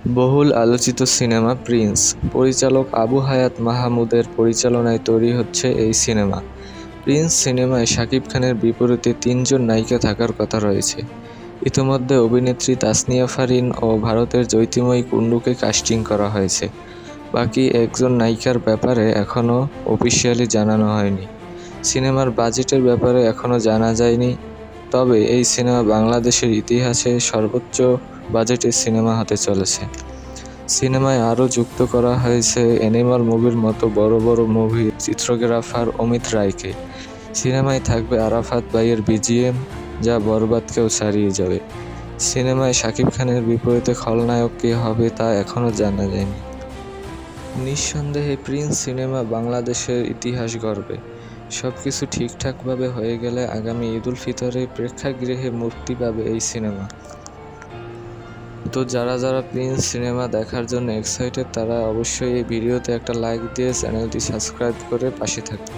বহুল আলোচিত cinema Prince. পরিচালক আবু হায়াত মাহমুদের পরিচালনায় তৈরি হচ্ছে এই সিনেমা। প্রিন্স সিনেমায় শাকিব খানের বিপরীতে 3জন নায়িকা থাকার কথা রয়েছে। ইতিমধ্যে অভিনেত্রী তাসনিয়া ফারিন ও ভারতের জ্যোতির্ময়ী কুণ্ডুকে কাস্টিং করা হয়েছে। বাকি একজন নায়িকার ব্যাপারে এখনও অফিসিয়ালি জানানো হয়নি। সিনেমার বাজেটের ব্যাপারে এখনও জানা যায়নি, তবে এই সিনেমা বাংলাদেশের ইতিহাসে সর্বোচ্চ বাজেটের সিনেমা হতে চলেছে। সিনেমায় আরও যুক্ত করা হয়েছে অ্যানিমাল মুভির মতো বড় বড় মুভির চিত্রগ্রাফার অমিত রায়কে। সিনেমায় থাকবে আরাফাত ভাইয়ের বিজিএম, যা বরবাদকেও ছাড়িয়ে যাবে। সিনেমায় শাকিব খানের বিপরীতে খলনায়ক কে হবে তা এখনও জানা যায়নি। নিঃসন্দেহে প্রিন্স সিনেমা বাংলাদেশের ইতিহাস গড়বে। সবকিছু ঠিকঠাকভাবে হয়ে গেলে আগামী ঈদুল ফিতরে প্রেক্ষাগৃহে মুক্তি পাবে এই সিনেমা। তো যারা প্রিন্স সিনেমা দেখার জন্য এক্সাইটেড, তারা অবশ্যই এই ভিডিওতে একটা লাইক দিয়ে চ্যানেলটি সাবস্ক্রাইব করে পাশে থাকবে।